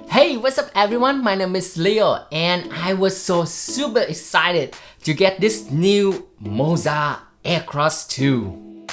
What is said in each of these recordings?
Hey, what's up everyone? My name is Leo and I was so super excited to get this new Moza Aircross 2.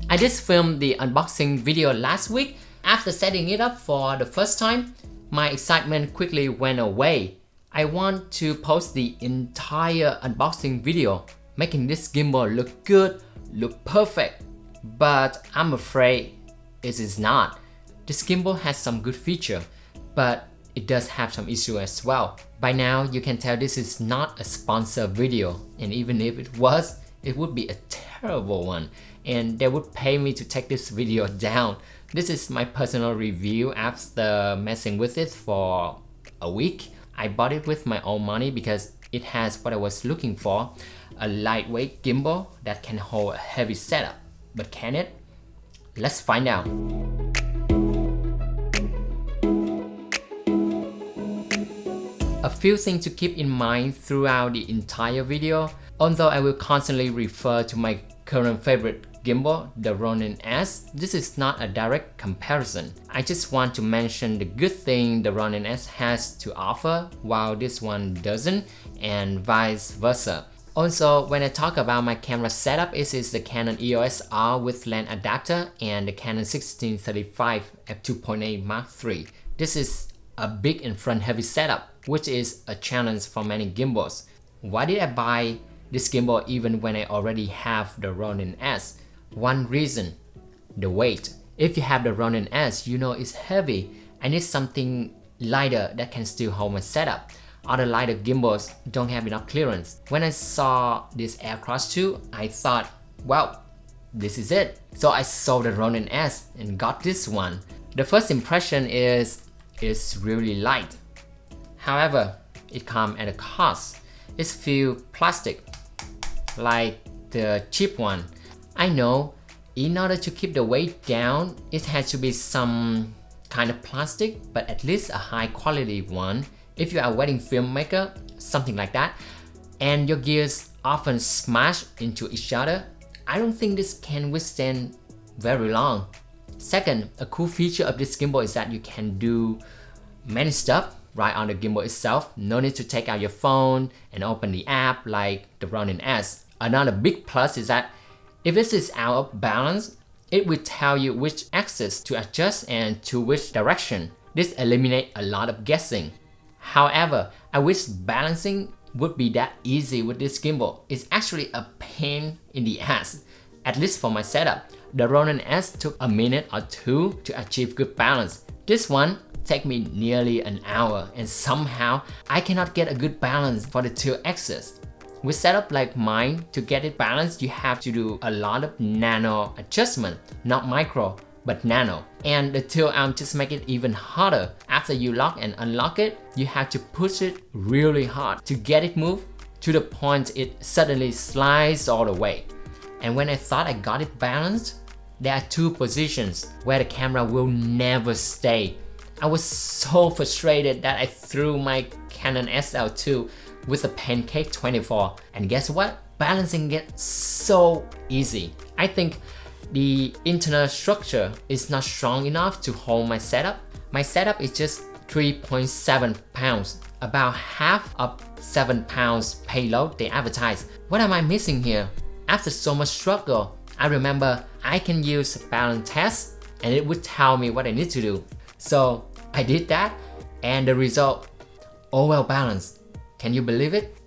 I just filmed the unboxing video last week. After setting it up for the first time, my excitement quickly went away. I want to post the entire unboxing video, making this gimbal look good, look perfect. But I'm afraid it is not. This gimbal has some good feature, but it does have some issue as well. By now, you can tell this is not a sponsored video, and even if it was, it would be a terrible one, and they would pay me to take this video down. This is my personal review after messing with it for a week. I bought it with my own money because it has what I was looking for, a lightweight gimbal that can hold a heavy setup. But can it? Let's find out. A few things to keep in mind throughout the entire video. Although I will constantly refer to my current favorite gimbal, the Ronin S, this is not a direct comparison. I just want to mention the good thing the Ronin S has to offer while this one doesn't, and vice versa. Also, when I talk about my camera setup, it is the Canon EOS R with lens adapter and the Canon 1635 f2.8 Mark III. This is a big and front heavy setup, which is a challenge for many gimbals. Why did I buy this gimbal even when I already have the Ronin S? One reason, the weight. If you have the Ronin S, you know it's heavy. I need something lighter that can still hold my setup. Other lighter gimbals don't have enough clearance. When I saw this Aircross 2, I thought, well, this is it. So I sold the Ronin S and got this one. The first impression is it's really light. However, it comes at a cost. It's feel plastic, like the cheap one. I know, in order to keep the weight down, it has to be some kind of plastic, but at least a high quality one. If you are a wedding filmmaker, something like that, and your gears often smash into each other, I don't think this can withstand very long. Second, a cool feature of this gimbal is that you can do many stuff right on the gimbal itself. No need to take out your phone and open the app like the Ronin S. Another big plus is that if this is out of balance, it will tell you which axis to adjust and to which direction. This eliminates a lot of guessing. However, I wish balancing would be that easy with this gimbal. It's actually a pain in the ass, at least for my setup. The Ronin S took a minute or two to achieve good balance. This one took me nearly an hour, and somehow I cannot get a good balance for the two axes. With setup like mine, to get it balanced, you have to do a lot of nano adjustment, not micro, but nano. And the tilt arm just make it even harder. After you lock and unlock it, you have to push it really hard to get it moved to the point it suddenly slides all the way. And when I thought I got it balanced, there are two positions where the camera will never stay. I was so frustrated that I threw my Canon SL2 with a Pancake 24, and guess what? Balancing it so easy. I think the internal structure is not strong enough to hold my setup. My setup is just 3.7 pounds, about half of 7 pounds payload they advertise. What am I missing here? After so much struggle, I remember I can use balance test and it would tell me what I need to do. So I did that, and the result, oh well balanced. Can you believe it?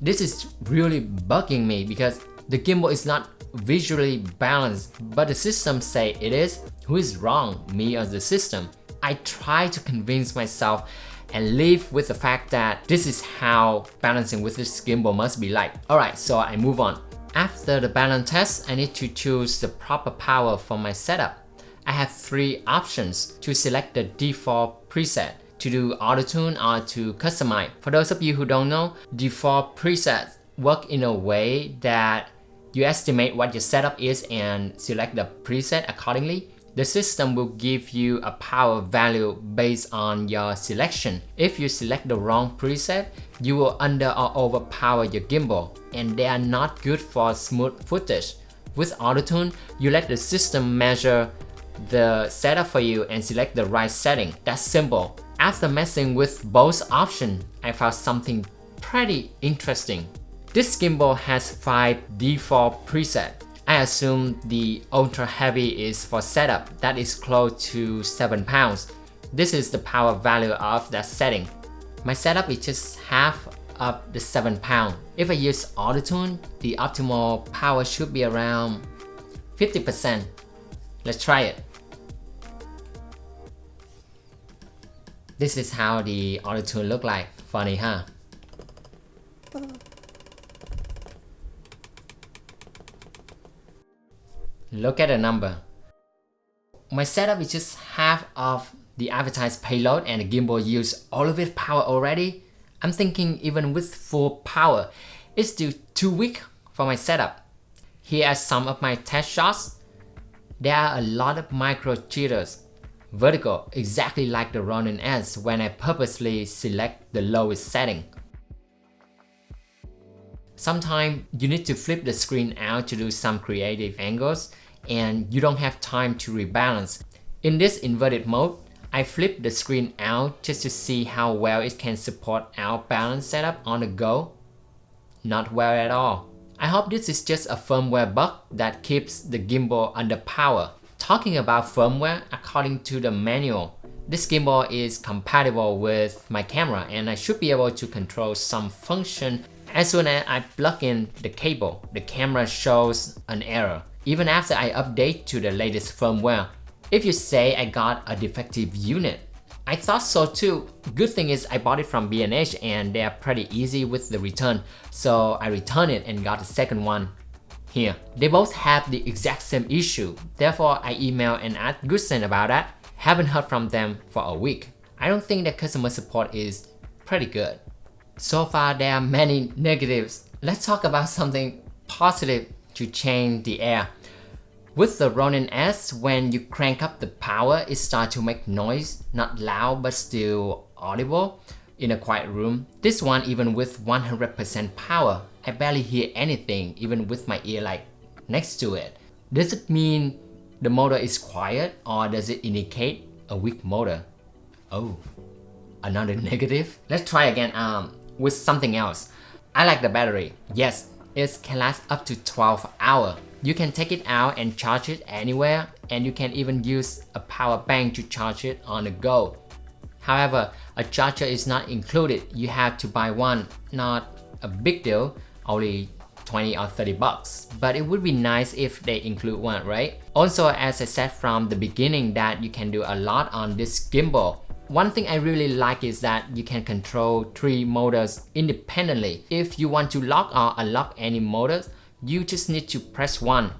This is really bugging me because the gimbal is not visually balanced, but the system say it is. Who is wrong, me or the system? I try to convince myself and live with the fact that this is how balancing with this gimbal must be like. Alright, so I move on. After the balance test, I need to choose the proper power for my setup. I have three options to select the default preset, to do auto tune or to customize. For those of you who don't know, default presets work in a way that you estimate what your setup is and select the preset accordingly. The system will give you a power value based on your selection. If you select the wrong preset, you will under or overpower your gimbal, and they are not good for smooth footage. With auto-tune, you let the system measure the setup for you and select the right setting. That's simple. After messing with both options, I found something pretty interesting. This gimbal has 5 default presets. I assume the ultra heavy is for setup that is close to 7 pounds. This is the power value of that setting. My setup is just half of the 7 pound. If I use auto-tune, the optimal power should be around 50%. Let's try it. This is how the auto-tune look like. Funny, huh? Look at the number. My setup is just half of the advertised payload and the gimbal used all of its power already. I'm thinking even with full power, it's still too weak for my setup. Here are some of my test shots. There are a lot of micro jitters, vertical, exactly like the Ronin S when I purposely select the lowest setting. Sometimes you need to flip the screen out to do some creative angles and you don't have time to rebalance. In this inverted mode, I flip the screen out just to see how well it can support our balance setup on the go. Not well at all. I hope this is just a firmware bug that keeps the gimbal under power. Talking about firmware, according to the manual, this gimbal is compatible with my camera and I should be able to control some function. As soon as I plug in the cable, the camera shows an error, even after I update to the latest firmware. If you say I got a defective unit, I thought so too. Good thing is I bought it from B&H and they are pretty easy with the return, so I returned it and got the second one here. They both have the exact same issue, therefore I emailed and asked Goodsen about that. Haven't heard from them for a week. I don't think their customer support is pretty good. So far there are many negatives. Let's talk about something positive to change the air. With the Ronin S, when you crank up the power, it starts to make noise, not loud but still audible in a quiet room. This one, even with 100% power, I barely hear anything even with my ear like next to it. Does it mean the motor is quiet or does it indicate a weak motor? Oh, another negative? Let's try again with something else. I like the battery. Yes, it can last up to 12 hours. You can take it out and charge it anywhere, and you can even use a power bank to charge it on the go. However, a charger is not included. You have to buy one. Not a big deal, only 20 or 30 bucks. But it would be nice if they include one, right? Also, as I said from the beginning, that you can do a lot on this gimbal. One thing I really like is that you can control 3 motors independently. If you want to lock or unlock any motors, you just need to press one.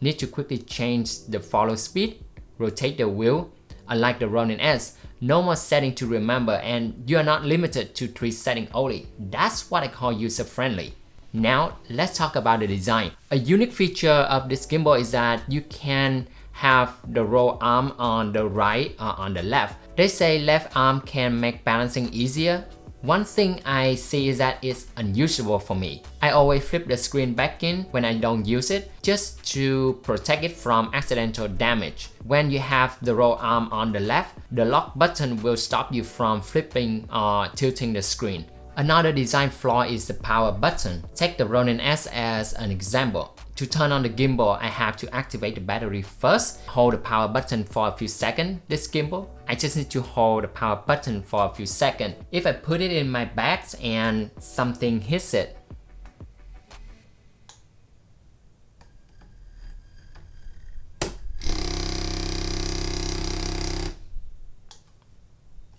Need to quickly change the follow speed, rotate the wheel. Unlike the Ronin S, no more setting to remember and you are not limited to 3 settings only. That's what I call user-friendly. Now let's talk about the design. A unique feature of this gimbal is that you can have the roll arm on the right or on the left. They say left arm can make balancing easier. One thing I see is that it's unusual for me. I always flip the screen back in when I don't use it, just to protect it from accidental damage. When you have the roll arm on the left, the lock button will stop you from flipping or tilting the screen. Another design flaw is the power button. Take the Ronin S as an example. To turn on the gimbal, I have to activate the battery first, hold the power button for a few seconds. This gimbal, I just need to hold the power button for a few seconds. If I put it in my bag and something hits it,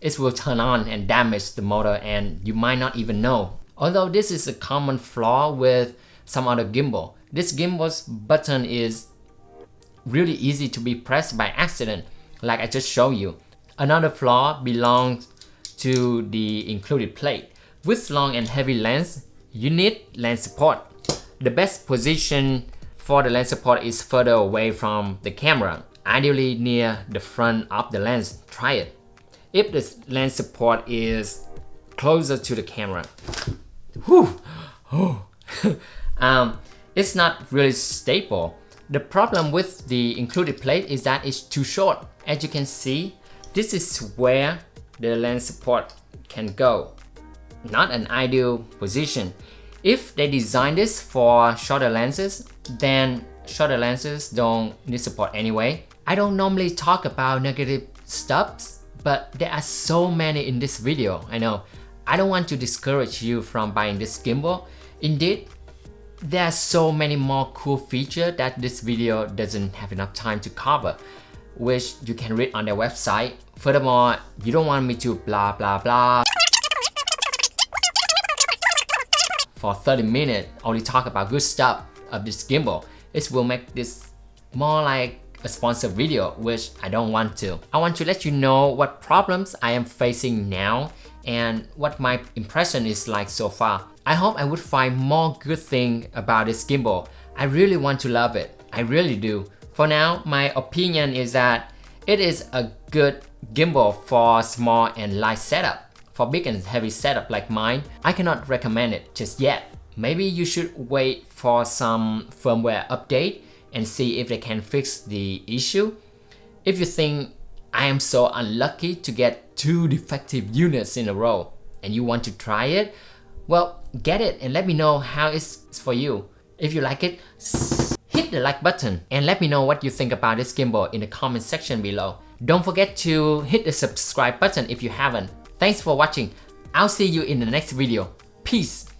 it will turn on and damage the motor and you might not even know. Although this is a common flaw with some other gimbal, this gimbal's button is really easy to be pressed by accident, like I just showed you. Another flaw belongs to the included plate. With long and heavy lens, you need lens support. The best position for the lens support is further away from the camera, ideally near the front of the lens. Try it. If the lens support is closer to the camera, it's not really stable. The problem with the included plate is that it's too short. As you can see, this is where the lens support can go. Not an ideal position. If they design this for shorter lenses, then shorter lenses don't need support anyway. I don't normally talk about negative stuffs, but there are so many in this video. I know. I don't want to discourage you from buying this gimbal. Indeed, there are so many more cool features that this video doesn't have enough time to cover, which you can read on their website. Furthermore, you don't want me to blah blah blah for 30 minutes only talk about good stuff of this gimbal. It will make this more like a sponsored video, which I don't want to. I want to let you know what problems I am facing now and what my impression is like so far. I hope I would find more good thing about this gimbal. I really want to love it. I really do. For now, my opinion is that it is a good gimbal for small and light setup. For big and heavy setup like mine, I cannot recommend it just yet. Maybe you should wait for some firmware update and see if they can fix the issue. If you think I am so unlucky to get 2 defective units in a row and you want to try it, well, get it and let me know how it's for you. If you like it, hit the like button and let me know what you think about this gimbal in the comment section below. Don't forget to hit the subscribe button if you haven't. Thanks for watching. I'll see you in the next video. Peace.